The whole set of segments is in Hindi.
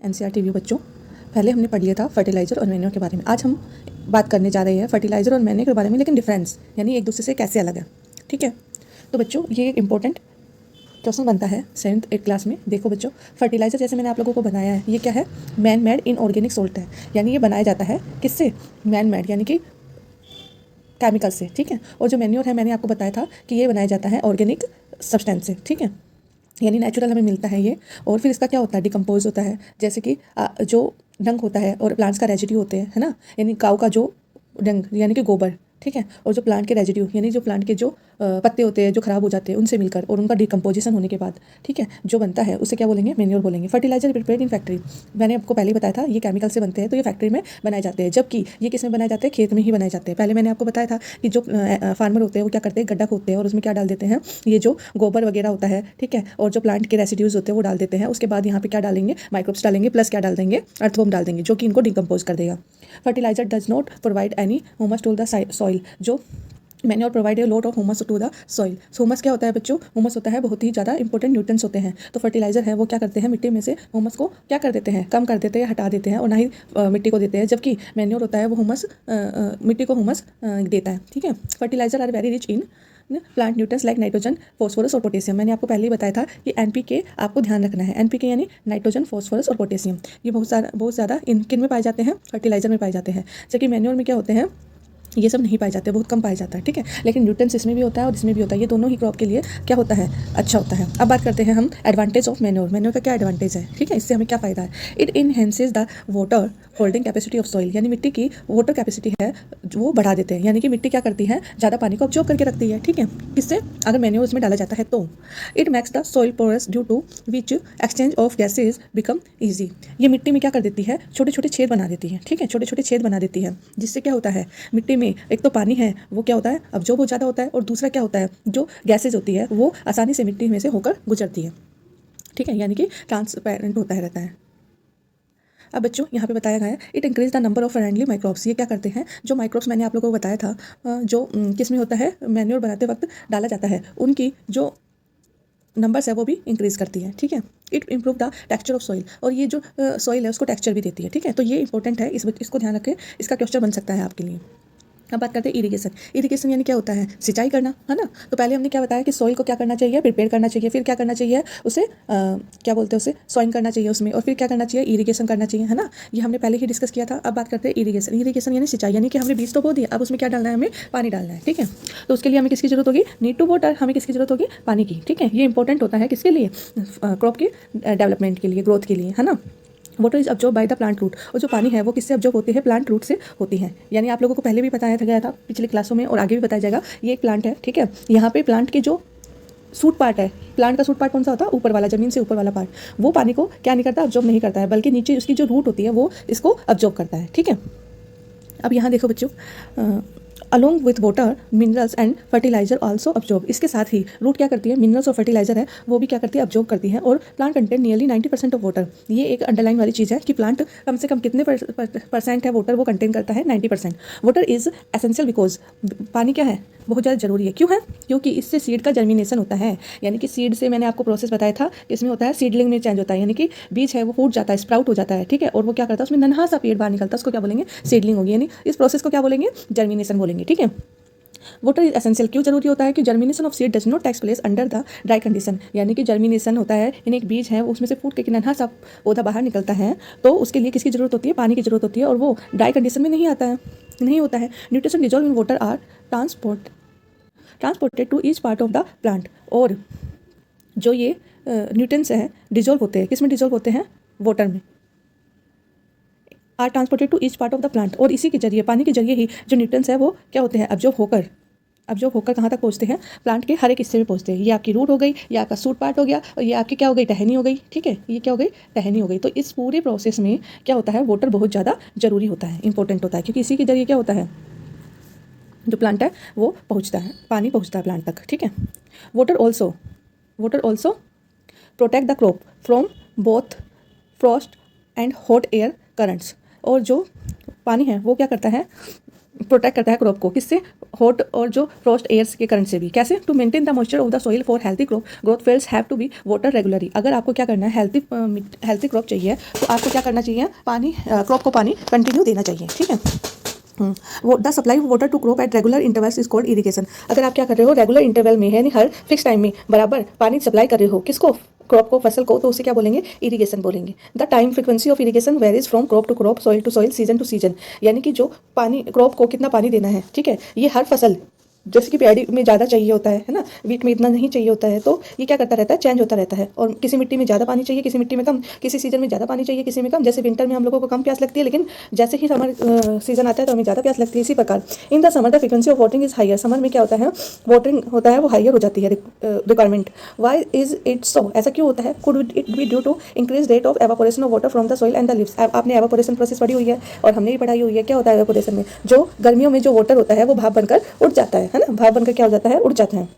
एनसीईआरटी व्यू बच्चों, पहले हमने पढ़ लिया था फर्टिलाइज़र और मैन्योर के बारे में। आज हम बात करने जा रहे हैं फर्टिलाइज़र और मैन्योर के बारे में, लेकिन डिफरेंस यानी एक दूसरे से कैसे अलग है। ठीक है, तो बच्चों ये एक इंपॉर्टेंट क्वेश्चन बनता है 7th 8th क्लास में। देखो बच्चों, फर्टिलाइज़र जैसे मैंने आप लोगों को बनाया है, ये क्या है? मैन मेड इनऑर्गेनिक सोल्ट है, यानी ये बनाया जाता है किससे? मैन मेड यानी कि केमिकल से। ठीक है, और जो मैन्योर है मैंने आपको बताया था कि ये बनाया जाता है ऑर्गेनिक सब्सटेंस से। ठीक है, यानी नेचुरल हमें मिलता है ये, और फिर इसका क्या होता है? डिकम्पोज होता है, जैसे कि जो डंक होता है और प्लांट्स का रेजिड्यू होते हैं, है ना, यानी काऊ का जो डंक यानी कि गोबर, ठीक है, और जो प्लांट के रेजिड्यू यानी जो प्लांट के जो पत्ते होते हैं जो खराब हो जाते हैं उनसे मिलकर और उनका डिकम्पोजिशन होने के बाद, ठीक है, जो बनता है उसे क्या बोलेंगे? मैन्योर बोलेंगे। फर्टिलाइजर प्रिपेयर्ड इन फैक्ट्री, मैंने आपको पहले ही बताया था ये केमिकल से बनते हैं, तो ये फैक्ट्री में बनाए जाते हैं, जबकि ये किस में बनाए जाते हैं? खेत में ही बनाए जाते हैं। पहले मैंने आपको बताया था कि जो फार्मर होते हैं वो क्या करते हैं? गड्ढा खोदते हैं और उसमें क्या डाल देते हैं? ये जो गोबर वगैरह होता है, ठीक है, और जो प्लांट के रेसिड्यूज होते हैं वो डाल देते हैं। उसके बाद यहाँ पे क्या डालेंगे? माइक्रोब्स डालेंगे, प्लस क्या डाल देंगे? अर्थवॉर्म डाल देंगे, जो कि इनको डिकम्पोज कर देगा। Fertiliser does not provide any humus to the soil, जो manure provide a lot of humus to the soil. Humus क्या होता है बच्चों? ह्यूमस होता है बहुत ही ज़्यादा इंपॉर्टेंट न्यूट्रिएंट्स होते हैं। तो फर्टिलाइजर है वो क्या करते हैं? मिट्टी में से ह्यूमस को क्या कर देते हैं? कम कर देते हैं, हटा देते हैं, और ना ही मिट्टी को देते हैं, जबकि मैन्योर होता है वो ह्यूमस मिट्टी को ह्यूमस देता है। ठीक है, fertiliser are very rich in plant nutrients like nitrogen, phosphorus और पोटेशियम। मैंने आपको पहले ही बताया था कि एनपीके आपको ध्यान रखना है। एनपीके यानी नाइट्रोजन, फॉस्फोरस और पोटेशियम, ये बहुत ज़्यादा किन में पाए जाते हैं? फर्टिलाइजर में पाए जाते हैं, जबकि मैन्योर में क्या होते हैं? ये सब नहीं पाए जाते, बहुत कम पाया जाता है। ठीक है, लेकिन न्यूट्रिएंट्स इसमें भी होता है और इसमें भी होता है, ये दोनों ही क्रॉप के लिए क्या होता है? अच्छा होता है। अब बात करते हैं हम एडवांटेज ऑफ मैन्योर। मैन्योर का क्या एडवांटेज है? ठीक है, इससे हमें क्या फ़ायदा है? It enhances the water holding capacity of soil, यानी मिट्टी की वाटर कैपेसिटी है वो बढ़ा देते हैं, यानी कि मिट्टी क्या करती है? ज़्यादा पानी को ऑब्जॉर्ब करके रखती है। ठीक है, किससे? अगर मैन्योर उसमें डाला जाता है तो। It makes the soil porous due to which exchange of gases become easy, ये मिट्टी में क्या कर देती है? छोटे छोटे छेद बना देती है। ठीक है, छोटे छोटे छेद बना देती है, जिससे क्या होता है? मिट्टी में एक तो पानी है वो क्या होता है? अब्जॉर्ब हो ज़्यादा होता है, और दूसरा क्या होता है? जो गैसेज होती है वो आसानी से मिट्टी में से होकर गुजरती है। ठीक है, यानी कि ट्रांसपेरेंट होता है रहता है। अब बच्चों यहाँ पे बताया गया है it increase the number of friendly microbes. ये क्या करते हैं? जो माइक्रोब्स मैंने आप लोगों को बताया था जो किस में होता है? मैन्योर बनाते वक्त डाला जाता है, उनकी जो नंबर्स है वो भी इंक्रीज करती है। ठीक है, it improve the texture of soil, और ये जो सॉइल है उसको टेक्सचर भी देती है। ठीक है, तो ये इंपॉर्टेंट है, इसको ध्यान रखें, इसका क्वेश्चन बन सकता है आपके लिए। अब बात करते हैं इरिगेशन। इरिगेशन यानी क्या होता है? सिंचाई करना, है ना। तो पहले हमने क्या बताया कि सॉइल को क्या करना चाहिए? प्रिपेयर करना चाहिए, फिर क्या करना चाहिए? उसे क्या बोलते हैं? उसे सॉइल करना चाहिए उसमें, और फिर क्या करना चाहिए? इरिगेशन करना चाहिए, है ना। ये हमने पहले ही डिस्कस किया था। अब बात करते हैं इरिगेशन। इरिगेशन यानी सिंचाई, यानी कि हमने बीज तो बो दिया, अब उसमें क्या डालना है? हमें पानी डालना है। ठीक है, तो उसके लिए हमें किसकी जरूरत होगी? नीड टू वाटर, हमें किसकी जरूरत होगी? पानी की। ठीक है, ये इंपॉर्टेंट होता है किसके लिए? क्रॉप के डेवलपमेंट के लिए, ग्रोथ के लिए, है ना। Water is absorb by the plant root, और जो पानी है वो किससे अब्जॉर्ब होती है? प्लांट रूट से होती है। यानी आप लोगों को पहले भी बताया गया था पिछले क्लासों में, और आगे भी बताया जाएगा। ये एक प्लांट है, ठीक है, यहाँ पे प्लांट के जो सूट पार्ट है, प्लांट का सूट पार्ट कौन सा होता है? ऊपर वाला, जमीन से ऊपर वाला पार्ट, वो पानी को क्या नहीं करता? अब्जॉर्ब नहीं करता है, बल्कि नीचे उसकी जो रूट होती है वो इसको अब्जॉर्ब करता है। ठीक है, अब यहाँ देखो बच्चों, along with water minerals and fertiliser also absorb, इसके साथ ही रूट क्या करती है? मिनरल्स और फर्टिलाइजर है वो भी क्या करती है? अब्जॉर्ब करती है। और plant content nearly 90% of water, ये एक अंडरलाइन वाली चीज़ है कि प्लांट कम से कम कितने परसेंट है वाटर वो कंटेन करता है? 90%। वाटर इज एसेंशियल बिकॉज, पानी क्या है? बहुत ज़्यादा जरूरी है। क्यों है? क्योंकि इससे सीड का जर्मिनेशन होता है, यानी कि सीड से मैंने आपको प्रोसेस बताया था, इसमें होता है सीडलिंग में चेंज होता है, यानी कि बीज है वो फूट जाता है, स्प्राउट हो जाता है। ठीक है, और वो क्या करता है? उसमें नन्हा सा पेड़ बाहर निकलता है, उसको क्या बोलेंगे? सीडलिंग होगी, यानी इस प्रोसेस को क्या बोलेंगे? जर्मिनेशन बोलेंगे। ठीक है, वाटर इज एसेंशियल क्यों जरूरी होता है? कि germination of seed does not takes place under the dry condition, यानी कि जर्मिनेशन होता है, यानी एक बीज है उसमें से फूट के नन्हा सा पौधा बाहर निकलता है, तो उसके लिए किसकी जरूरत होती है? पानी की जरूरत होती है, और वो ड्राई कंडीशन में नहीं आता है, नहीं होता है। Nutrition dissolve in water are transported to each part of the plant, और जो ये न्यूट्रिएंट्स हैं डिजॉल्व होते हैं, किस में डिजॉल्व होते हैं? वाटर में। Are transported to each part of the plant, और इसी के जरिए, पानी के जरिए ही जो न्यूट्रिएंट्स है वो क्या होते हैं? अब्जॉर्ब होकर कहाँ तक पहुँचते हैं? प्लांट के हर एक हिस्से में पहुँचते हैं। ये आपकी रूट हो गई, ये आपका सूट पार्ट हो गया, और ये आपकी क्या हो गई? टहनी हो गई। ठीक है, ये क्या हो गई? टहनी हो गई। तो इस पूरे प्रोसेस में क्या होता है? वाटर बहुत ज़्यादा जरूरी होता है, इंपॉर्टेंट होता है, क्योंकि इसी के जरिए क्या होता है? जो प्लांट है वो पहुँचता है, पानी पहुँचता है प्लांट तक। ठीक है, water also protect the crop from both Frost and hot air currents, और जो पानी है वो क्या करता है? प्रोटेक्ट करता है क्रॉप को, किससे? हॉट और जो फ्रॉस्ट एयर्स के करंट से भी। कैसे? To maintain the moisture of the soil for healthy growth fields have to be water regularly. अगर आपको क्या करना है, हेल्थी क्रॉप चाहिए तो आपको क्या करना चाहिए, पानी क्रॉप को पानी कंटिन्यू देना चाहिए। ठीक है, वो the supply of water to crop at regular intervals is called irrigation. अगर आप क्या कर रहे हो, रेगुलर इंटरवल में यानी हर फिक्स टाइम में बराबर पानी सप्लाई कर रहे हो, किसको, क्रॉप को, फसल को, तो उसे क्या बोलेंगे, इरिगेशन बोलेंगे। The time frequency of irrigation varies from crop to soil, season to season. यानी कि जो पानी क्रॉप को कितना पानी देना है, ठीक है, ये हर फसल, जैसे कि पैडी में ज़्यादा चाहिए होता है ना, वीट में इतना नहीं चाहिए होता है, तो ये क्या करता रहता है, चेंज होता रहता है। और किसी मिट्टी में ज़्यादा पानी चाहिए, किसी मिट्टी में कम, किसी सीजन में ज़्यादा पानी चाहिए, किसी में कम। जैसे विंटर में हम लोगों को कम प्यास लगती है, लेकिन जैसे ही समर सीजन आता है तो हमें ज़्यादा प्यास लगती है। इसी प्रकार in the summer the frequency of watering is higher. Summer में क्या होता है, वाटरिंग होता है वो हायर हो जाती है requirement. Why is it so? ऐसा क्यों होता है? Could it be due to increase rate of evaporation of water from the soil and the leaves. आपने एवापोरेशन प्रोसेस पढ़ी हुई है और हमने भी पढ़ाई हुई है। क्या होता है एवापोरेशन में? जो गर्मियों में जो वाटर होता है वो भाप बनकर उड़ जाता है ना, भाप बनकर क्या जाता है, उड़ जाता है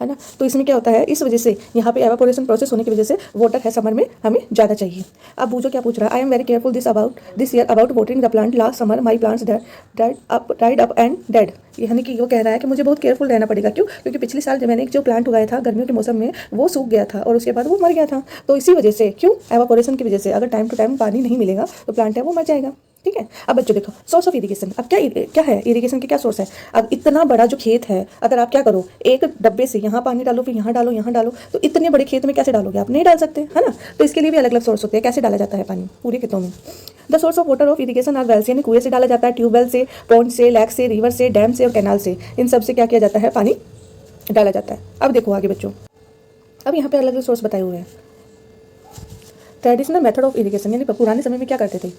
ना। तो इसमें क्या होता है, इस वजह से यहाँ पे एवापोरेशन प्रोसेस होने की वजह से वाटर है समर में हमें ज़्यादा चाहिए। अब बूझो क्या पूछ रहा है, I am very careful this year about watering the plant. Last summer my plants dried up and dead. यानी कि वो कह रहा है कि मुझे बहुत केयरफुल रहना पड़ेगा। क्यों? क्योंकि पिछले साल जब मैंने एक जो प्लांट उगाया था गर्मियों के मौसम में, वो सूख गया था और उसके बाद वो मर गया था। तो इसी वजह से, क्यों, एवापोरेशन की वजह से, अगर टाइम टू टाइम पानी नहीं मिलेगा तो प्लांट है वो मर जाएगा। ठीक है, अब बच्चों देखो, सोर्स ऑफ इरिगेशन। अब क्या है इरिगेशन के, क्या सोर्स है? अब इतना बड़ा जो खेत है, अगर आप क्या करो, एक डब्बे से यहाँ पानी डालो, फिर यहाँ डालो, यहाँ डालो, तो इतने बड़े खेत में कैसे डालोगे आप? नहीं डाल सकते, है ना। तो इसके लिए भी अलग अलग सोर्स होते हैं, कैसे डाला जाता है पानी पूरे खेतों में। The source of water of irrigation are wells, यानी कुएं से डाला जाता है, ट्यूबवेल से, पॉन्ड से, लेक से, रिवर से, डैम से और कैनाल से। इन सब से क्या किया जाता है, पानी डाला जाता है। अब देखो आगे बच्चों, अब यहाँ पे अलग अलग सोर्स बताए हुए हैं। ट्रेडिशनल मेथड ऑफ इरिगेशन, यानी पुराने समय में क्या करते थे,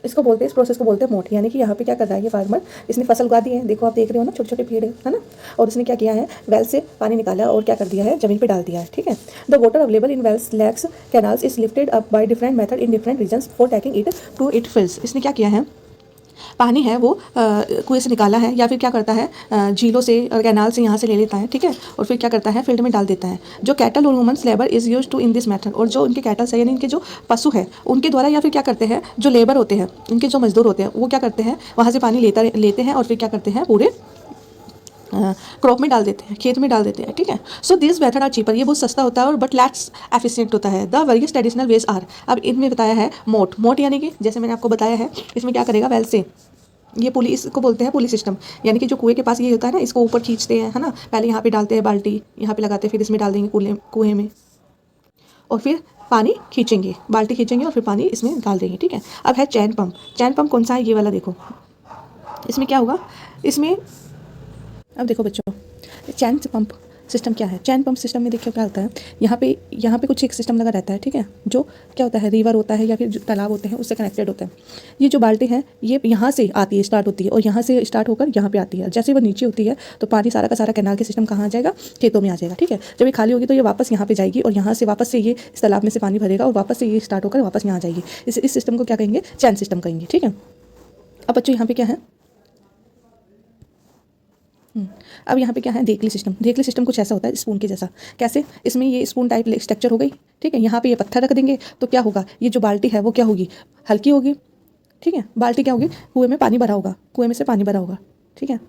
इसको बोलते हैं, इस प्रोसेस को बोलते हैं मोट। यानी कि यहाँ पे क्या कर रहा है ये फार्मर, इसने फसल उगा दी है, देखो आप देख रहे हो ना, छोटे छोटे पेड़ है ना, और इसने क्या किया है, वेल से पानी निकाला और क्या कर दिया है, जमीन पे डाल दिया है। ठीक है, the water available in wells, lakes, canals is lifted up by different method in different regions for taking it to it fields. इसने क्या किया है, पानी है वो कुएं से निकाला है, या फिर क्या करता है, झीलों से और कैनाल से यहाँ से ले लेता है। ठीक है, और फिर क्या करता है, फील्ड में डाल देता है। जो कैटल और women's labour is use to in this method, और जो उनके कैटल है यानी इनके जो पशु है उनके द्वारा, या फिर क्या करते हैं, जो लेबर होते हैं, इनके जो मजदूर होते हैं, वो क्या करते हैं, वहाँ से पानी लेते हैं और फिर क्या करते हैं, पूरे क्रॉप में डाल देते हैं, खेत में डाल देते हैं। ठीक है, so this method are cheaper, ये बहुत सस्ता होता है और बट लेट्स एफिशिएंट होता है। The various traditional ways are, अब इनमें बताया है मोट यानी कि जैसे मैंने आपको बताया है, इसमें क्या करेगा, वेल से, ये पुली, इसको बोलते हैं पुली सिस्टम, यानी कि जो कुएं के पास ये होता है ना, इसको ऊपर खींचते हैं, है ना, पहले यहाँ पे डालते हैं बाल्टी, यहाँ पे लगाते हैं, फिर इसमें डाल देंगे कुएं में, और फिर पानी खींचेंगे, बाल्टी खींचेंगे और फिर पानी इसमें डाल देंगे। ठीक है, अब है चैन पंप। चैन पंप कौन सा है, ये वाला देखो, इसमें क्या होगा, इसमें अब देखो बच्चों, चैन पंप सिस्टम क्या है। चैन पंप सिस्टम में देखिए क्या होता है, यहाँ पे कुछ एक सिस्टम लगा रहता है। ठीक है, जो क्या होता है, रिवर होता है या फिर जो तालाब होते हैं उससे कनेक्टेड होता है। ये जो बाल्टी है ये यहाँ से आती है, स्टार्ट होती है, और यहाँ से स्टार्ट होकर यहाँ पे आती है। जैसे वो नीचे होती है तो पानी सारा का सारा कैनाल के सिस्टम कहाँ आ जाएगा, खेतों में आ जाएगा। ठीक है, जब ये खाली होगी तो ये वापस यहाँ पे जाएगी और यहाँ से वापस से ये इस तालाब में से पानी भरेगा और वापस से ये स्टार्ट होकर वापस यहाँ आ जाएगी। इस सिस्टम को क्या कहेंगे, चैन सिस्टम कहेंगे। ठीक है, अब बच्चों यहाँ पे क्या है, अब यहाँ पे क्या है, देखली सिस्टम। देखली सिस्टम कुछ ऐसा होता है स्पून के जैसा। कैसे, इसमें ये स्पून टाइप स्ट्रक्चर हो गई। ठीक है, यहाँ पे ये पत्थर रख देंगे तो क्या होगा, ये जो बाल्टी है वो क्या होगी, हल्की होगी। ठीक है, बाल्टी क्या होगी, कुएं में पानी भरा होगा, कुएं में से पानी भरा होगा। ठीक है,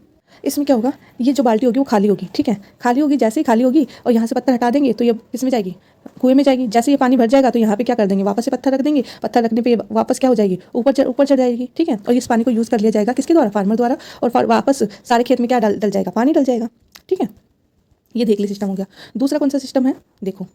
इसमें क्या होगा, ये जो बाल्टी होगी वो खाली होगी। ठीक है, खाली होगी, जैसे ही खाली होगी और यहाँ से पत्थर हटा देंगे तो ये किसमें जाएगी, कुएं में जाएगी। जैसे ये पानी भर जाएगा तो यहाँ पे क्या कर देंगे, वापस से पत्थर रख देंगे, पत्थर रखने पे वापस क्या हो जाएगी, ऊपर चढ़ जाएगी। ठीक है, और इस पानी को यूज़ कर लिया जाएगा किसके द्वारा, फार्मर द्वारा, और वापस सारे खेत में क्या डल जाएगा, पानी डल जाएगा। ठीक है, ये देख ली सिस्टम हो गया। दूसरा कौन सा सिस्टम है, देखो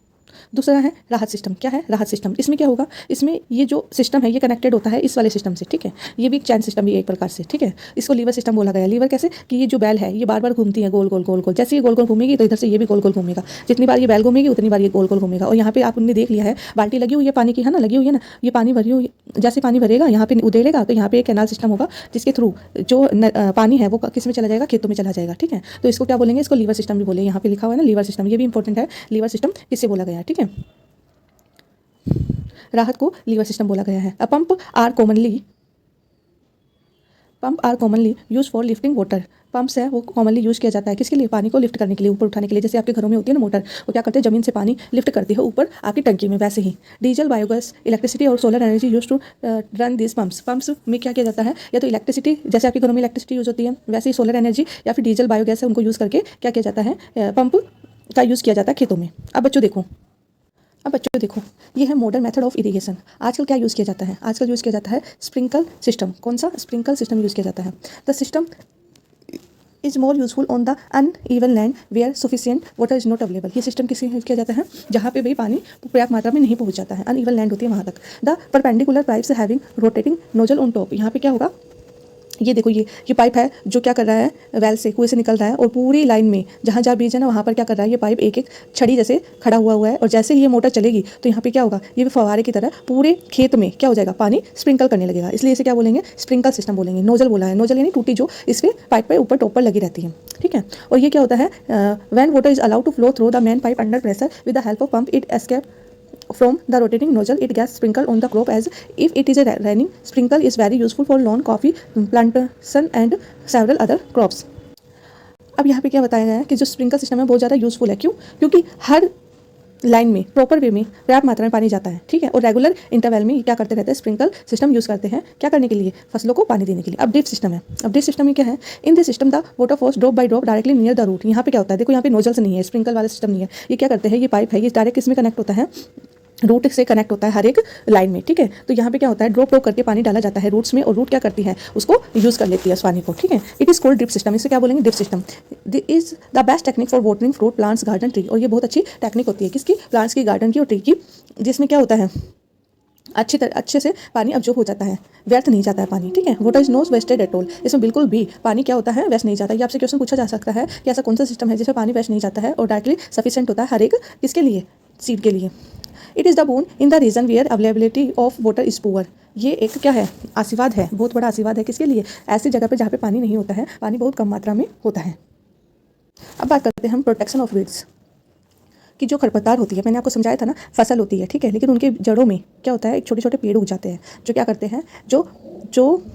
दूसरा है राहत सिस्टम। क्या है, राहत सिस्टम। इसमें क्या होगा, इसमें ये जो सिस्टम है ये कनेक्टेड होता है इस वाले सिस्टम से। ठीक है, ये भी एक चैन सिस्टम ही है एक प्रकार से। ठीक है, इसको लीवर सिस्टम बोला गया है। लीवर कैसे, कि ये जो बैल है ये बार बार घूमती है गोल गोल गोल गोल, जैसे ये गोल गोल घूमेगी तो इधर से ये भी गोल गोल घूमेगा। जितनी बार ये बैल घूमेगी उतनी बार ये गोल गोल घूमेगा। और यहाँ पे आपने देख लिया है बाल्टी लगी हुई है पानी की, है ना, लगी हुई है ना, ये पानी भरी हुई, जैसे पानी भरेगा यहाँ पे उधेड़ेगा तो यहाँ पे एक कैनाल सिस्टम होगा जिसके थ्रू जो पानी है वो किस में चला जाएगा, खेतों में चला जाएगा। ठीक है, तो इसको क्या बोलेंगे, इसको लीवर सिस्टम भी बोले। यहाँ पे लिखा हुआ है ना लीवर सिस्टम, ये भी इंपॉर्टेंट है। लीवर सिस्टम किससे बोला गया है, ठीक है, राहत को लीवर सिस्टम बोला गया है। Pump are commonly use for lifting water pumps है वो कॉमनली यूज़ किया जाता है किसके लिए, पानी को लिफ्ट करने के लिए, ऊपर उठाने के लिए। जैसे आपके घरों में होती है ना मोटर, वो क्या करते हैं ज़मीन से पानी लिफ्ट करती है ऊपर आपकी टंकी में। वैसे ही डीजल, बायोगैस, इलेक्ट्रिसिटी और solar energy use to run this pumps. Pumps में क्या किया जाता है, या तो इलेक्ट्रिसिटी, जैसे आपके घरों में इलेक्ट्रिसिटी यूज़ होती है, वैसे ही सोलर एनर्जी या फिर डीजल, बायोगैस है, उनको यूज़ करके क्या किया जाता है, पंप का यूज़ किया जाता है खेतों में। अब बच्चों देखो, ये है मॉडर्न मेथड ऑफ इरिगेशन। आजकल क्या यूज़ किया जाता है, आजकल यूज़ किया जाता है स्प्रिंकल सिस्टम। कौन सा, स्प्रिंकल सिस्टम यूज़ किया जाता है। The system is more useful on the uneven land where sufficient water is not available. ये सिस्टम किसी यूज़ किया जाता है जहाँ पे भाई पानी पर्याप्त मात्रा में नहीं पहुँच जाता है, अनइवन लैंड होती है वहाँ तक। The perpendicular pipes having rotating nozzle on top. यहाँ पे क्या होगा, ये देखो, ये पाइप है जो क्या कर रहा है, वेल से, कुएं से निकल रहा है और पूरी लाइन में जहाँ जहाँ बीज है ना वहाँ पर क्या कर रहा है, ये पाइप एक एक छड़ी जैसे खड़ा हुआ है। और जैसे ही ये मोटर चलेगी तो यहाँ पे क्या होगा, ये फव्वारे की तरह पूरे खेत में क्या हो जाएगा, पानी स्प्रिंकल करने लगेगा। इसलिए इसे क्या बोलेंगे, स्प्रिंकल सिस्टम बोलेंगे। नोजल बोला है, नोजल यानी टूटी जो इस पे पाइप पे ऊपर टॉप पर लगी रहती है, ठीक है। और ये क्या होता है, when water is allowed to flow through the main pipe under pressure with the help of pump it escape from the rotating nozzle, it gets sprinkled on the crop as if it is a raining. Sprinkle is very useful for lawn, coffee plantation and several other crops. अब यहाँ पे क्या बताया गया है कि जो स्प्रिंकल सिस्टम है बहुत ज़्यादा यूजफुल है। क्यों, क्योंकि हर लाइन में प्रॉपर वे में पर्याप्त मात्रा में पानी जाता है, ठीक है। और रेगुलर इंटरवल में क्या करते रहते हैं, स्प्रिंकल सिस्टम यूज़ करते हैं, क्या करने के लिए, फसलों को पानी देने के लिए। अब ड्रिप सिस्टम है, अब ड्रिप सिस्टम में क्या है, in this system the water falls drop by drop directly near the root. यहाँ पे क्या होता है, देखो यहाँ पे नोजल्स नहीं है, स्प्रिंकल वाला सिस्टम नहीं है। ये क्या करते हैं, ये पाइप है, ये डायरेक्ट इसमें कनेक्ट होता है, रूट से कनेक्ट होता है हर एक लाइन में, ठीक है। तो यहाँ पे क्या होता है, ड्रॉप करके पानी डाला जाता है रूट्स में और रूट क्या करती है, उसको यूज़ कर लेती है उस पानी को, ठीक है। It is called drip system. इसे क्या बोलेंगे, drip system. This is the best technique for watering fruit plants, garden, tree. और ये बहुत अच्छी टेक्निक होती है किसकी, प्लांट्स की, गार्डन की और ट्री की, जिसमें क्या होता है, अच्छे से पानी अब्जॉर्ब हो जाता है, व्यर्थ नहीं जाता है पानी, ठीक है। Water is not wasted at all. इसमें बिल्कुल भी पानी क्या होता है, वेस्ट नहीं जाता। ये आपसे क्वेश्चन पूछा जा सकता है कि ऐसा कौन सा सिस्टम है जिसमें पानी वेस्ट नहीं जाता है और डायरेक्टली सफिशिएंट होता है हर एक किसके लिए, सीड के लिए। It is the boon in the region where availability of water is poor. ये एक क्या है, आशीर्वाद है, बहुत बड़ा आशीर्वाद है किसके लिए, ऐसी जगह पे जहाँ पे पानी नहीं होता है, पानी बहुत कम मात्रा में होता है। अब बात करते हैं हम प्रोटेक्शन ऑफ वीड्स कि जो खरपतवार होती है, मैंने आपको समझाया था ना, फसल होती है, ठीक है, लेकिन उनके जड़ों में क्या होता है, एक छोटे छोटे पेड़ उग जाते हैं जो क्या करते हैं, जो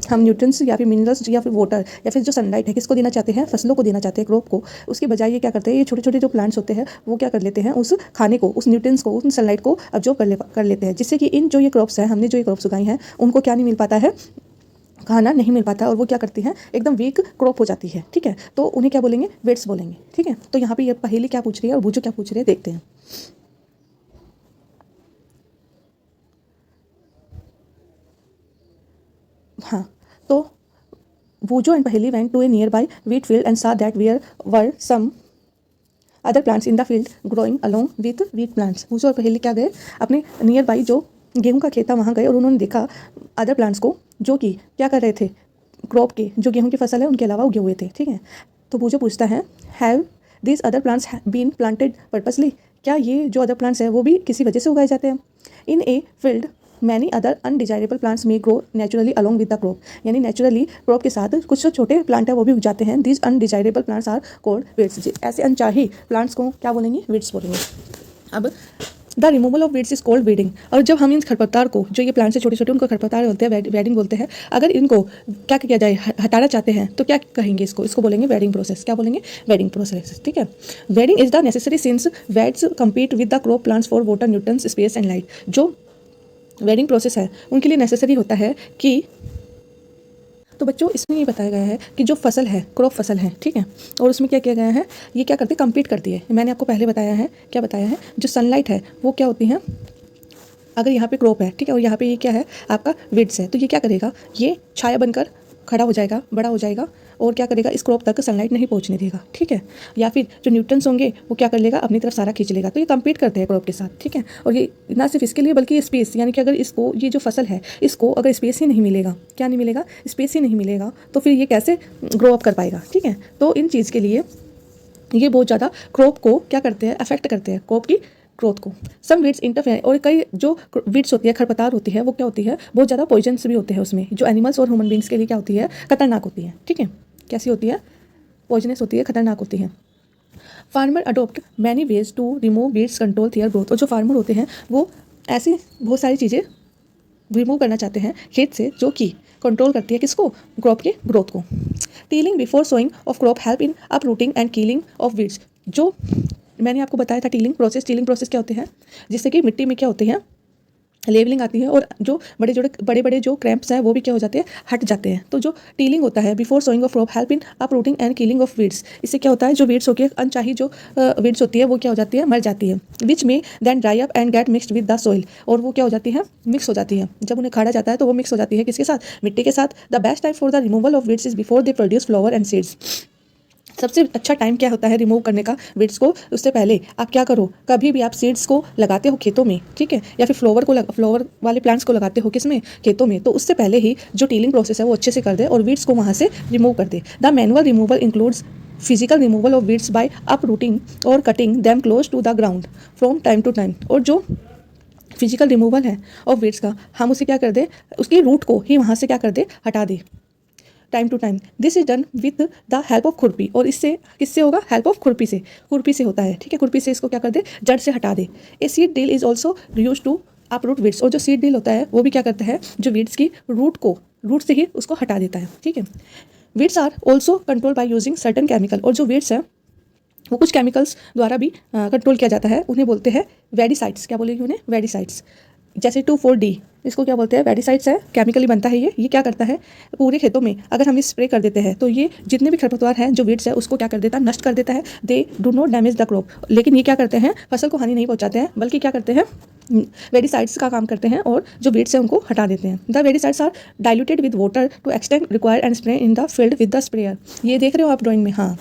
हम न्यूट्रिएंट्स या फिर मिनरल्स या फिर वाटर या फिर जो सनलाइट है किसको देना चाहते हैं, फसलों को देना चाहते हैं, क्रॉप को। उसके बजाय ये क्या करते हैं, ये छोटे छोटे जो प्लांट्स होते हैं वो क्या कर लेते हैं, उस खाने को, उस न्यूट्रिएंट्स को, उस सनलाइट को अब्जॉर्ब कर लेते हैं, जिससे कि इन जो ये क्रॉप्स हैं, हमने जो ये क्रॉप्स उगाई हैं, उनको क्या नहीं मिल पाता है, खाना नहीं मिल पाता और वो क्या करती हैं, एकदम वीक क्रॉप हो जाती है, ठीक है। तो उन्हें क्या बोलेंगे, वेट्स बोलेंगे, ठीक है। तो यहाँ पे ये पहेली क्या पूछ रही है और बूझो क्या पूछ रही है, देखते हैं। हाँ, तो Vujo and Paheli went to a nearby wheat field and saw that there were some other plants in the field growing along with wheat plants. Vujo और पहेली क्या गए, अपने नियर बाई जो गेहूं का खेत था वहाँ गए और उन्होंने देखा अदर प्लांट्स को जो कि क्या कर रहे थे, क्रॉप के, जो गेहूं की फसल है उनके अलावा उगे हुए थे, ठीक है। तो Vujo पूछता है, have this other plants been planted purposely. क्या ये जो अदर प्लांट्स हैं वो भी किसी वजह से उगाए जाते हैं। In a field many other undesirable plants may grow naturally along with the crop. यानी नेचुरली क्रॉप के साथ कुछ जो छोटे प्लांट है वो भी उग जाते हैं। These undesirable plants are called weeds. ऐसे अनचाही प्लांट्स को क्या बोलेंगे, वीड्स बोलेंगे। अब the removal of weeds is called weeding. और जब हम इन खरपतवार को, जो ये प्लांट्स है छोटे छोटे, उनको खरपतवार बोलते हैं, वेडिंग बोलते हैं। अगर इनको क्या किया जाए, हटाना चाहते हैं तो क्या कहेंगे, इसको बोलेंगे वेडिंग प्रोसेस। क्या बोलेंगे, वेडिंग प्रोसेस, ठीक है। Wedding is the necessary since weds compete with the crop plants for water, nutrients, space and light. जो वेडिंग प्रोसेस है उनके लिए नेसेसरी होता है कि, तो बच्चों इसमें ये बताया गया है कि जो फसल है, क्रॉप फसल है, ठीक है, और उसमें क्या किया गया है, ये क्या करती है, कम्पीट करती है। मैंने आपको पहले बताया है, क्या बताया है, जो सनलाइट है वो क्या होती है, अगर यहाँ पे क्रॉप है, ठीक है, और यहाँ पे ये क्या है, आपका वीड्स है, तो ये क्या करेगा, ये छाया बनकर खड़ा हो जाएगा, बड़ा हो जाएगा और क्या करेगा, इस क्रॉप तक सनलाइट नहीं पहुंचने देगा, ठीक है। या फिर जो न्यूट्रिएंट्स होंगे वो क्या कर लेगा, अपनी तरफ सारा खींच लेगा। तो ये कम्पीट करते हैं क्रॉप के साथ, ठीक है। और ये ना सिर्फ इसके लिए बल्कि स्पेस, यानी कि अगर इसको, ये जो फसल है इसको अगर स्पेस ही नहीं मिलेगा, क्या नहीं मिलेगा, स्पेस ही नहीं मिलेगा, तो फिर ये कैसे ग्रो अप कर पाएगा, ठीक है। तो इन चीज़ के लिए ये बहुत ज़्यादा क्रॉप को क्या करते हैं, अफेक्ट करते हैं, क्रॉप की ग्रोथ को। सम वीड्स इंटरफेयर, और कई जो वीड्स होती है, खरपतवार होती है, वो क्या होती है, बहुत ज़्यादा पॉइजन्स भी होते हैं उसमें, जो एनिमल्स और ह्यूमन बींग्स के लिए क्या होती है, खतरनाक होती है, ठीक है। कैसी होती है, पॉइजनस होती है, खतरनाक होती है। Farmer adopt many ways to remove weeds, control their growth. और जो फार्मर होते हैं वो ऐसी बहुत सारी चीज़ें रिमूव करना चाहते हैं खेत से, जो कि कंट्रोल करती है किसको, क्रॉप के ग्रोथ को। Tilling before sowing of crop help in uprooting and killing of weeds. जो मैंने आपको बताया था टीलिंग प्रोसेस क्या होते हैं, जिससे कि मिट्टी में क्या होते हैं, लेवलिंग आती है और जो बड़े बड़े जो क्रैम्प्स हैं वो भी क्या हो जाते हैं, हट जाते हैं। तो जो टीलिंग होता है before sowing of crop help in uprooting and killing of weeds. इससे क्या होता है, जो वीड्स होती है, अनचाही जो वीड्स होती है वो क्या हो जाती है, मर जाती है। Which may then dry up and get mixed with the soil. और वो क्या हो जाती है, मिक्स हो जाती है। जब उन्हें खाड़ा जाता है तो वो मिक्स हो जाती है किसके साथ, मिट्टी के साथ। The best time for the removal of weeds is before they produce flower and seeds. सबसे अच्छा टाइम क्या होता है रिमूव करने का वीड्स को, उससे पहले आप क्या करो, कभी भी आप सीड्स को लगाते हो खेतों में, ठीक है, या फिर फ्लावर वाले प्लांट्स को लगाते हो किसमें, खेतों में, तो उससे पहले ही जो टीलिंग प्रोसेस है वो अच्छे से कर दे और वीड्स को वहाँ से रिमूव कर दे। The manual removal includes physical removal of weeds by uprooting और cutting them close to the ground from time to time. और जो फिजिकल रिमूवल है ऑफ वीड्स का, हम उसे क्या कर दे, उसकी रूट को ही वहाँ से क्या कर दे, हटा दे time to time. This is done with the help of khurpi. और इससे किससे होगा, हेल्प ऑफ खुरपी से होता है, ठीक है। खुरपी से इसको क्या कर दे, जड़ से हटा दे। A seed drill is also use to uproot weeds. और जो सीड ड्रिल होता है वो भी क्या करता है, जो वीड्स की रूट से ही उसको हटा देता है, ठीक है। Weeds are also control by using certain chemical. और जो वीड्स है वो कुछ केमिकल्स द्वारा भी कंट्रोल किया जाता है, उन्हें बोलते हैं वेडिसाइड्स। क्या बोलेंगे उन्हें, वेडिसाइड्स। जैसे 2,4-D, इसको क्या बोलते हैं, वेडिसाइड्स है, केमिकली बनता है ये क्या करता है, पूरे खेतों में अगर हम इस स्प्रे कर देते हैं तो ये जितने भी खरपतवार हैं, जो वीड्स है, उसको क्या कर देता है, नष्ट कर देता है। They do not damage the crop. लेकिन ये क्या करते हैं, फसल को हानि नहीं पहुंचाते हैं, बल्कि क्या करते हैं, वेडिसाइड्स का काम करते हैं और जो वीड्स है उनको हटा देते हैं। The weedicides are diluted with water to extend required and spray in the field with the sprayer. ये देख रहे हो आप ड्राइंग में, हाँ।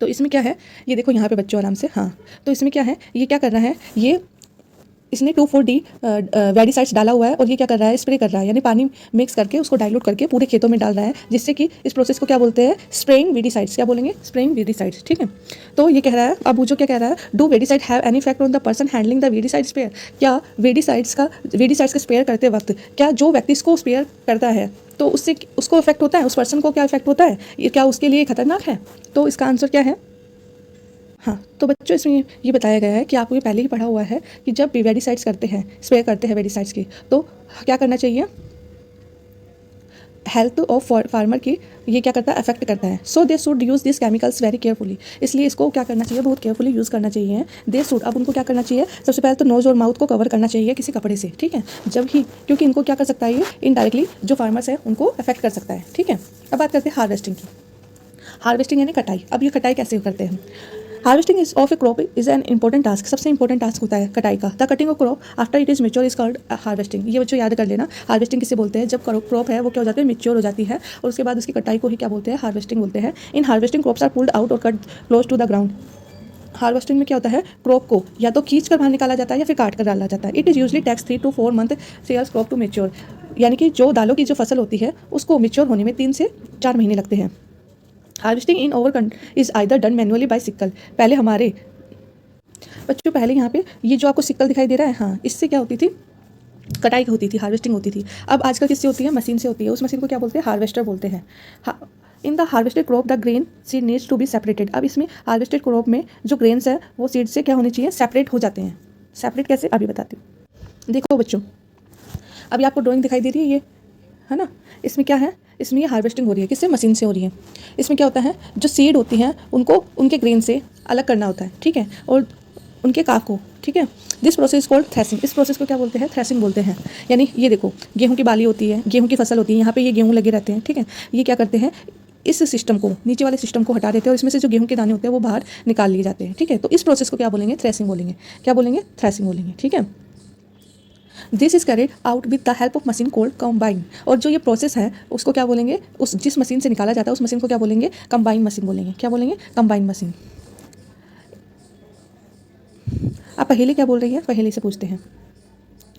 तो इसमें क्या है, ये देखो यहाँ पे बच्चों आराम से, हाँ। तो इसमें क्या है, ये क्या कर रहा है, ये इसने 2,4-D वेडिसाइड्स डाला हुआ है और ये क्या कर रहा है, स्प्रे कर रहा है, यानी पानी मिक्स करके उसको डाइल्यूट करके पूरे खेतों में डाल रहा है, जिससे कि इस प्रोसेस को क्या बोलते हैं, स्प्रेइंग वीडिसाइड्स। क्या बोलेंगे, स्प्रेइंग वीडिसाइड्स, ठीक है। तो ये कह रहा है, अब जो क्या कह रहा है, do weedicide have any effect on the person handling the weedicide sprayer. क्या वेडिसाइड्स का स्प्रेयर करते वक्त क्या जो व्यक्ति इसको स्प्रेयर करता है तो उससे उसको इफेक्ट होता है, उस पर्सन को क्या इफेक्ट होता है, ये क्या उसके लिए खतरनाक है। तो इसका आंसर क्या है, हाँ। तो बच्चों इसमें ये बताया गया है कि आपको ये पहले ही पढ़ा हुआ है कि जब भी वेडिसाइड्स करते हैं, स्प्रे करते हैं वेडिसाइड्स की, तो क्या करना चाहिए, हेल्थ ऑफ फार्मर की ये क्या करता है, अफेक्ट करता है। So they should use this chemicals very carefully. इसलिए इसको क्या करना चाहिए, बहुत केयरफुली यूज़ करना चाहिए। दे शुड, अब उनको क्या करना चाहिए, सबसे पहले तो नोज़ और माउथ को कवर करना चाहिए किसी कपड़े से, ठीक है। जब ही, क्योंकि इनको क्या कर सकता है, ये इनडायरेक्टली जो फार्मर्स है उनको अफेक्ट कर सकता है, ठीक है। अब बात करते हैं हार्वेस्टिंग की। हार्वेस्टिंग यानी कटाई। अब ये कटाई कैसे करते हैं, harvesting is of A crop is an important task. सबसे इंपॉर्टेंट टास्क होता है कटाई का। The cutting of crop after it is mature is called harvesting. ये बच्चों याद कर लेना, हार्वेस्टिंग किसे बोलते हैं, जब क्रॉप है वो क्या हो जाती है, मेच्योर हो जाती है और उसके बाद उसकी कटाई को ही क्या बोलते हैं, हार्वेस्टिंग बोलते हैं। In harvesting crops are pulled out और cut close to the ground. Harvesting में क्या होता है, क्रॉप को या तो खींच कर बाहर निकाला जाता है या फिर काट कर डाला जाता है। It is usually takes 3 to 4 month sells crop to mature. यानी कि जो दालों की जो फसल होती है उसको मेच्योर होने में 3 से 4 महीने लगते हैं। Harvesting in our is either done manually by sickle. पहले हमारे बच्चों, पहले यहाँ पे ये जो आपको सिक्कल दिखाई दे रहा है, हाँ, इससे क्या होती थी, कटाई होती थी, हार्वेस्टिंग होती थी। अब आजकल किससे होती है, मशीन से होती है। उस मशीन को क्या बोलते हैं, हार्वेस्टर बोलते हैं। In the harvested crop the grain seed needs to be separated. अब इसमें हार्वेस्टेड क्रॉप में जो ग्रेन्स है वो सीड से क्या होने चाहिए, सेपरेट हो जाते हैं। सेपरेट कैसे, अभी बताती हूँ। देखो बच्चों, अभी आपको ड्राइंग दिखाई दे रही है, ये है ना, इसमें क्या है, इसमें ये हार्वेस्टिंग हो रही है, किससे, मशीन से हो रही है। इसमें क्या होता है, जो सीड होती हैं उनको उनके ग्रेन से अलग करना होता है, ठीक है, और उनके काफ को, ठीक है। This process called threshing. इस प्रोसेस को क्या बोलते हैं, थ्रेसिंग बोलते हैं। यानी ये देखो, गेहूं की बाली होती है, गेहूं की फसल होती है, यहाँ पे ये गेहूं लगे रहते हैं, ठीक है। ये क्या करते हैं, इस सिस्टम को, नीचे वाले सिस्टम को हटा देते हैं और इसमें से जो गेहूं के दाने होते हैं वो बाहर निकाल लिए जाते हैं, ठीक है। तो इस प्रोसेस को क्या बोलेंगे, थ्रेसिंग बोलेंगे। क्या बोलेंगे, थ्रेसिंग बोलेंगे, ठीक है। This is carried out with the help of machine cold combine. और जो ये प्रोसेस है उसको क्या बोलेंगे, उस जिस मशीन से निकाला जाता है उस मशीन को क्या बोलेंगे, कंबाइन मशीन बोलेंगे। क्या बोलेंगे, कंबाइन मशीन। आप पहेली क्या बोल रही है, पहेली से पूछते हैं।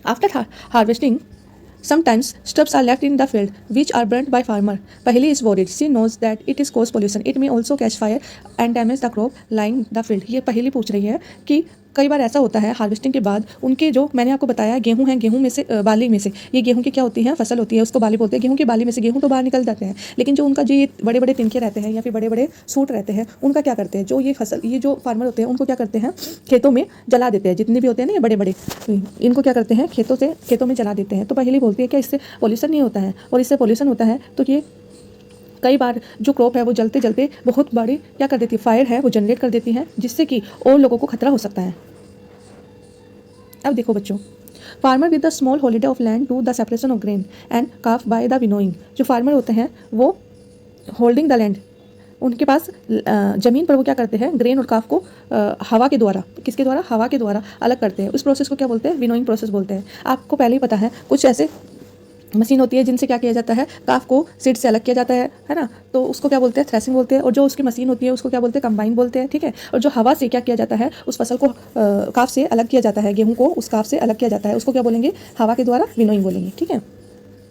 After harvesting sometimes stubs are left in the field which are burnt by farmer. Paheli is worried. She knows that it is cause pollution. It may also catch fire and damage the crop lying the field. ये पहेली पूछ रही है कि कई बार ऐसा होता है हार्वेस्टिंग के बाद उनके जो मैंने आपको बताया गेहूं है, गेहूं में से बाली में से, ये गेहूं की क्या होती है, फसल होती है, उसको बाली बोलते हैं। गेहूं की बाली में से गेहूं तो बाहर निकल जाते हैं, लेकिन जो उनका जो ये बड़े बड़े तिनके रहते हैं या फिर बड़े बड़े सूट रहते हैं, उनका क्या करते हैं, जो ये फसल, ये जो फार्मर होते हैं उनको क्या करते हैं, खेतों में जला देते हैं। जितने भी होते हैं ना ये बड़े बड़े, इनको क्या करते हैं, खेतों में जला देते हैं। तो पहले बोलती है क्या इससे पॉल्यूशन नहीं होता है, और इससे पॉल्यूशन होता है तो ये कई बार जो क्रॉप है वो जलते जलते बहुत बड़ी क्या कर देती है, फायर है वो जनरेट कर देती है, जिससे कि और लोगों को खतरा हो सकता है। अब देखो बच्चों, farmer with the small holiday of land do the separation of grain and calf by the winnowing. जो फार्मर होते हैं वो होल्डिंग द लैंड, उनके पास ज़मीन पर वो क्या करते हैं, ग्रेन और काफ को हवा के द्वारा, किसके द्वारा, हवा के द्वारा अलग करते हैं। उस प्रोसेस को क्या बोलते हैं, विनोइंग प्रोसेस बोलते हैं। आपको पहले ही पता है कुछ ऐसे मशीन होती है जिनसे क्या किया जाता है, काफ को सीड से अलग किया जाता है ना, तो उसको क्या बोलते हैं, थ्रेसिंग बोलते हैं। और जो उसकी मशीन होती है उसको क्या बोलते हैं, कंबाइन बोलते हैं, ठीक है। और जो हवा से क्या किया जाता है, उस फसल को काफ से अलग किया जाता है, गेहूं को उस काफ से अलग किया जाता है, उसको क्या बोलेंगे, हवा के द्वारा विनोइंग बोलेंगे, ठीक है।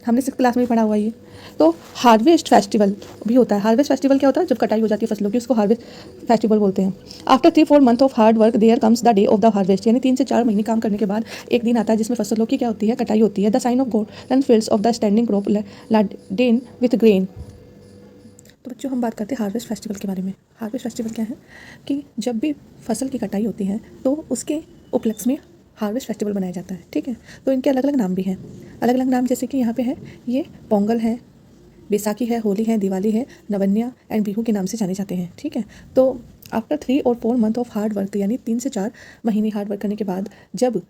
हमने 6th क्लास में भी पढ़ा हुआ ये। तो हार्वेस्ट फेस्टिवल भी होता है। हार्वेस्ट फेस्टिवल क्या होता है, जब कटाई हो जाती है फसलों की, उसको हार्वेस्ट फेस्टिवल बोलते हैं। After 3-4 month of hard work there comes the day of the harvest, यानी 3 से 4 महीने काम करने के बाद एक दिन आता है जिसमें फसलों की क्या होती है, कटाई होती है। The sign of golden fields of the standing crop laden with grain. तो बच्चों हम बात करते हैं हार्वेस्ट फेस्टिवल के बारे में। हार्वेस्ट फेस्टिवल क्या है कि जब भी फसल की कटाई होती है तो उसके उपलक्ष्य में हार्वेस्ट फेस्टिवल बनाया जाता है, ठीक है। तो इनके अलग अलग नाम भी हैं, अलग अलग नाम, जैसे कि यहाँ पे है ये पोंगल है, बैसाखी है, होली है, दिवाली है, नवन्या एंड बिहू के नाम से जाने जाते हैं, ठीक है। तो आफ्टर 3 और 4 मंथ ऑफ हार्ड वर्क, यानी 3 से 4 महीने हार्ड वर्क करने के बाद जब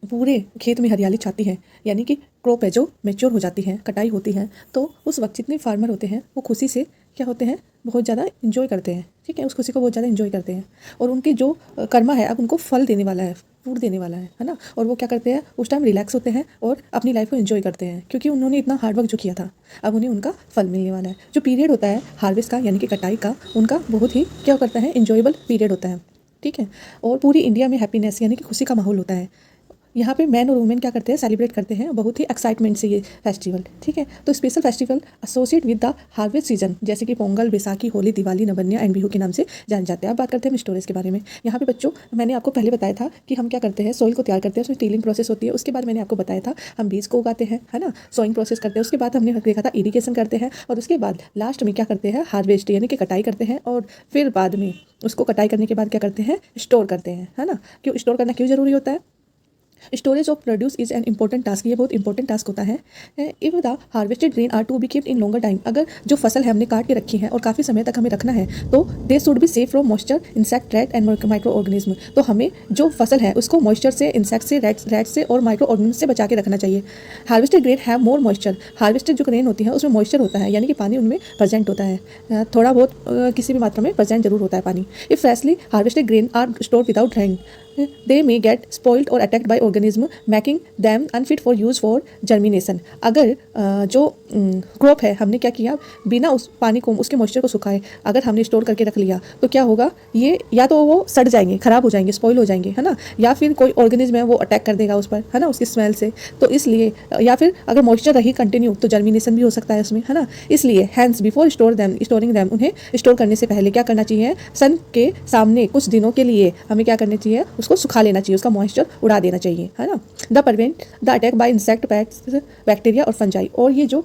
पूरे खेत में हरियाली छाती है, यानी कि क्रॉप है जो मैच्योर हो जाती है, कटाई होती है, तो उस वक्त जितने फार्मर होते हैं वो खुशी से क्या होते हैं, बहुत ज़्यादा इन्जॉय करते हैं, ठीक है। उस खुशी को बहुत ज़्यादा इन्जॉय करते हैं और उनकी जो कर्मा है अब उनको फल देने वाला है, फ्रूट देने वाला है ना। और वो क्या करते हैं, उस टाइम रिलैक्स होते हैं और अपनी लाइफ को एंजॉय करते हैं, क्योंकि उन्होंने इतना हार्डवर्क जो किया था अब उन्हें उनका फल मिलने वाला है। जो पीरियड होता है हार्वेस्ट का, यानी कि कटाई का, उनका बहुत ही क्या करता है, इंजॉयबल पीरियड होता है, ठीक है। और पूरी इंडिया में हैप्पीनेस यानी कि खुशी का माहौल होता है। यहाँ पे मैन और वुमेन क्या करते हैं, सेलिब्रेट करते हैं बहुत ही एक्साइटमेंट से ये फेस्टिवल, ठीक है। तो special festival associate with the harvest season, जैसे कि पोंगल, बैसाखी, होली, दिवाली, नवन्या एंड बिहू के नाम से जाने जाते हैं। अब बात करते हैं स्टोरेज के बारे में। यहाँ पे बच्चों मैंने आपको पहले बताया था कि हम क्या करते हैं, सॉइल को तैयार करते हैं, उसमें टीलिंग प्रोसेस होती है। उसके बाद मैंने आपको बताया था हम बीज को उगाते हैं, है ना, सोइंग प्रोसेस करते हैं। उसके बाद हमने देखा था इरीगेशन करते हैं, और उसके बाद लास्ट में क्या करते हैं, हार्वेस्ट यानी कि कटाई करते हैं। और फिर बाद में उसको कटाई करने के बाद क्या करते हैं, स्टोर करते हैं, है ना। क्यों स्टोर करना क्यों जरूरी होता है, storage of produce is an important task, ये बहुत इंपॉर्टेंट टास्क होता है। If the harvested grain are to be kept in longer time, अगर जो फसल है हमने काट के रखी है और काफ़ी समय तक हमें रखना है, तो they should be safe from moisture, insect, rat and micro organism. तो हमें जो फसल है उसको मॉइस्चर से, इंसेक्ट से, रैट से और माइक्रो ऑर्गेनिज्म से बचा के रखना चाहिए। Harvested grain have more moisture, harvested जो ग्रेन होती है उसमें मॉइस्चर होता है, यानी कि पानी उनमें प्रेजेंट होता है, थोड़ा बहुत किसी भी मात्रा में प्रेजेंट जरूर होता है पानी। If freshly harvested grain are store without drying, they may get spoiled or attacked by organism making them unfit for use for germination। अगर जो क्रॉप है हमने क्या किया, बिना उस पानी को, उसके मॉइस्चर को सुखाए अगर हमने स्टोर करके रख लिया तो क्या होगा, ये या तो वो सड़ जाएंगे, खराब हो जाएंगे, स्पॉइल हो जाएंगे, है ना, या फिर कोई ऑर्गेनिज्म है वो अटैक कर देगा उस पर, है ना, उसकी स्मेल से। तो इसलिए, या फिर अगर मॉइस्चर रही कंटिन्यू तो जर्मिनेशन भी हो सकता है उसमें, है ना। इसलिए हैंस बिफोर स्टोरिंग दैम, उन्हें स्टोर करने से पहले क्या करना चाहिए, सन के सामने कुछ दिनों के लिए हमें क्या करना चाहिए, उसको सुखा लेना चाहिए, उसका मॉइस्चर उड़ा देना चाहिए, है ना। The prevent the attack by insect, pets, bacteria और फंजाई। और ये जो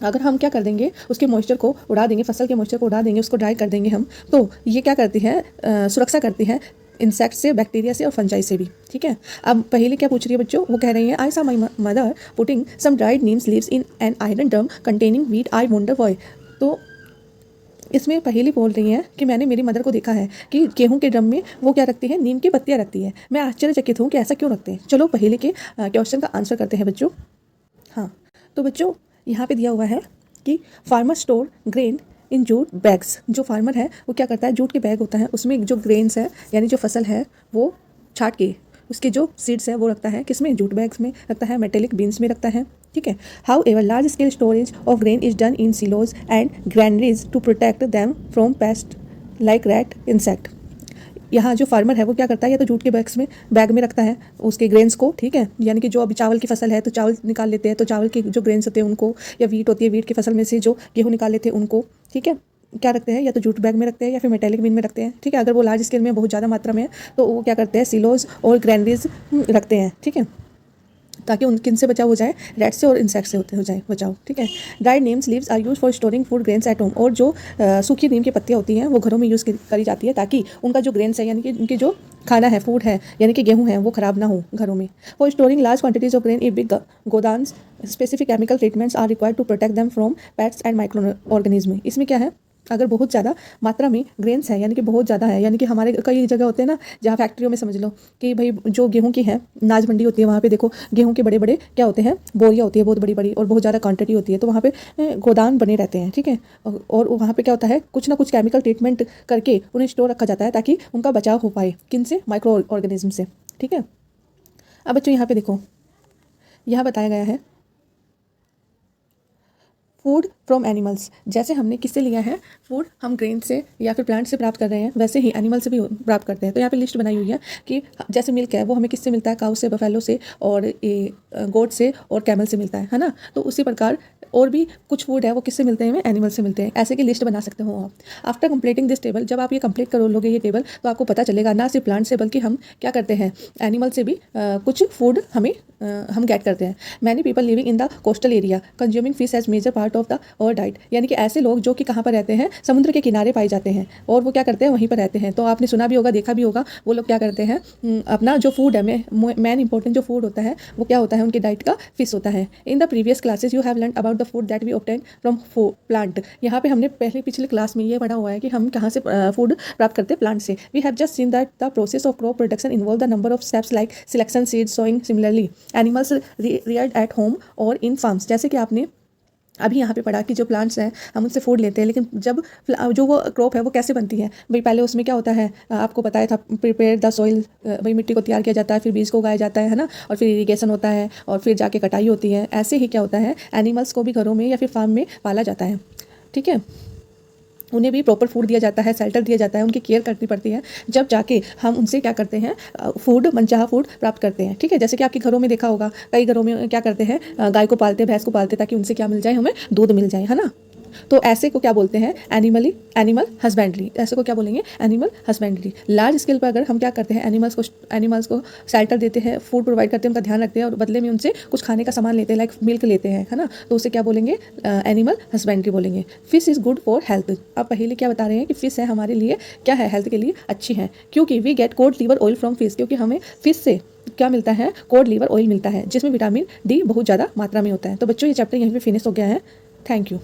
अगर हम क्या कर देंगे, उसके मॉइस्चर को उड़ा देंगे, फसल के मॉइस्चर को उड़ा देंगे, उसको ड्राई कर देंगे हम, तो ये क्या करती है, सुरक्षा करती है इंसेक्ट से, बैक्टीरिया से और फंजाई से भी, ठीक है। अब पहले क्या पूछ रही है बच्चों, वो कह रही है, I saw my mother putting some dried neems leaves in an iron drum containing wheat, I wonder why. तो इसमें पहेली बोल रही है कि मैंने मेरी मदर को देखा है कि गेहूं के ड्रम में वो क्या रखती है, नीम की पत्तियां रखती है। मैं आश्चर्यचकित हूँ कि ऐसा क्यों रखते हैं। चलो पहेली के क्वेश्चन का आंसर करते हैं बच्चों। हाँ, तो बच्चों यहाँ पे दिया हुआ है कि farmer store grain in jute bags. जो फार्मर है वो क्या करता है, जूट के बैग होता है, उसमें जो ग्रेन्स है यानी जो फसल है वो छाट के उसके जो सीड्स है वो रखता है किसमें, जूट बैग्स में रखता है, मेटेलिक बीन्स में रखता है, ठीक है। However large scale storage of grain is done in silos and granaries to protect them from pest like rat, insect. यहाँ जो फार्मर है वो क्या करता है, या तो जूट के बैग में रखता है उसके ग्रेन्स को, ठीक है। यानी कि जो अभी चावल की फसल है तो चावल निकाल लेते हैं, तो चावल के जो ग्रेन्स होते हैं उनको, या वीट होती है, वीट की फसल में से जो गेहूँ निकाल लेते हैं उनको, ठीक है, क्या रखते हैं, या तो जूट बैग में रखते हैं या फिर मेटेलिक बिन में रखते हैं, ठीक है। अगर वो लार्ज स्केल में बहुत ज़्यादा मात्रा में है तो वो क्या करते हैं, सिलोज और ग्रैनरीज रखते हैं, ठीक है, ताकि उन किन से बचाव हो जाए, रैट से और इंसेक्ट से हो जाए बचाव, ठीक है। Dried neems leaves are use for storing food grains at home. और जो सूखी नीम की पत्तियाँ होती हैं वो घरों में यूज़ करी जाती है ताकि उनका जो ग्रेन्स है यानी कि उनके जो खाना है, फूड है यानी कि गेहूँ है, वो ख़राब ना हो घरों में। For storing large quantities of grain in big godams specific chemical treatments are required to protect them from pests and micro organism. इसमें क्या है, अगर बहुत ज़्यादा मात्रा में ग्रेन्स है, यानी कि बहुत ज़्यादा है, यानी कि हमारे कई जगह होते हैं ना जहाँ फैक्ट्रियों में समझ लो कि भाई जो गेहूं की है नाज मंडी होती है, वहाँ पे देखो गेहूं के बड़े बड़े क्या होते हैं, बोरियाँ होती है बहुत बड़ी बड़ी और बहुत ज़्यादा क्वांटिटी होती है, तो वहाँ पे गोदाम बने रहते हैं, ठीक है। और वहाँ पे क्या होता है, कुछ ना कुछ केमिकल ट्रीटमेंट करके उन्हें स्टोर रखा जाता है ताकि उनका बचाव हो पाए, किन से, माइक्रो ऑर्गेनिज्म से, ठीक है। अब बच्चों यहाँ पे देखो, यहाँ बताया गया है फूड फ्रॉम एनिमल्स। जैसे हमने किससे लिया है फूड, हम ग्रेन से या फिर प्लांट से प्राप्त कर रहे हैं, वैसे ही एनिमल से भी प्राप्त करते हैं। तो यहाँ पे लिस्ट बनाई हुई है कि जैसे मिल्क है वो हमें किससे मिलता है, काउ से, बफेलो से, और गोट से और कैमल से मिलता है ना। तो उसी प्रकार और भी कुछ फूड है वो किससे मिलते हैं, एनिमल से मिलते हैं। ऐसे की लिस्ट बना सकते हो आप। आफ्टर कंप्लीटिंग दिस टेबल, जब आप ये कंप्लीट कर लोगे ये टेबल, तो आपको पता चलेगा ना सिर्फ प्लांट से बल्कि हम क्या करते हैं, एनिमल से भी कुछ फूड हम गेट करते हैं। Many people living in the coastal area consuming fish as major part of the our diet, यानी कि ऐसे लोग जो कि कहाँ पर रहते हैं, समुद्र के किनारे पाए जाते हैं और वो क्या करते हैं, वहीं पर रहते हैं। तो आपने सुना भी होगा, देखा भी होगा, वो लोग क्या करते हैं, अपना जो फूड है, मेन इंपॉर्टेंट जो फूड होता है वो क्या होता है, उनकी डाइट का फिश होता है। In the previous classes you have learn about the food that we obtain from plant. यहाँ पे हमने पिछले क्लास में ये पढ़ा हुआ है कि हम कहाँ से फूड प्राप्त करते हैं, प्लांट से। We have just seen that the process of crop production involve the number of steps like selection, seed, sowing. Similarly animals reared at home और इन फार्म्स, जैसे कि आपने अभी यहाँ पे पढ़ा कि जो प्लांट्स हैं हम उनसे फूड लेते हैं, लेकिन जब जो वो क्रॉप है वो कैसे बनती है भाई, पहले उसमें क्या होता है, आपको बताया था, प्रिपेयर द सॉइल, भाई मिट्टी को तैयार किया जाता है, फिर बीज को उगाया जाता है ना, और फिर इरीगेशन होता है और फिर जाके कटाई होती है। ऐसे ही क्या होता है, एनिमल्स को भी घरों में या फिर फार्म में पाला जाता है, ठीक है। उन्हें भी प्रॉपर फूड दिया जाता है, शेल्टर दिया जाता है, उनकी केयर करनी पड़ती है, जब जाके हम उनसे क्या करते हैं, फूड, मनचाहा फूड प्राप्त करते हैं, ठीक है। जैसे कि आपके घरों में देखा होगा, कई घरों में क्या करते हैं, गाय को पालते, भैंस को पालते, ताकि उनसे क्या मिल जाए, हमें दूध मिल जाए, है ना। तो ऐसे को क्या बोलते हैं, एनिमल हस्बेंड्री। ऐसे को क्या बोलेंगे, एनिमल हस्बेंड्री। लार्ज स्केल पर अगर हम क्या करते हैं, एनिमल्स को शेल्टर देते हैं, फूड प्रोवाइड करते हैं, उनका ध्यान रखते हैं और बदले में उनसे कुछ खाने का सामान लेते हैं, लाइक मिल्क लेते हैं, है ना, तो उसे क्या बोलेंगे, एनिमल हस्बेंड्री बोलेंगे। Fish is good for health. अब पहले क्या बता रहे हैं कि फिश है हमारे लिए क्या है, हेल्थ के लिए अच्छी है, क्योंकि we get cod liver oil from fish, क्योंकि हमें फिश से क्या मिलता है, कोड लीवर ऑयल मिलता है, जिसमें विटामिन डी बहुत ज़्यादा मात्रा में होता है। तो बच्चों ये चैप्टर यहीं पे फिनिश हो गया है। Thank you.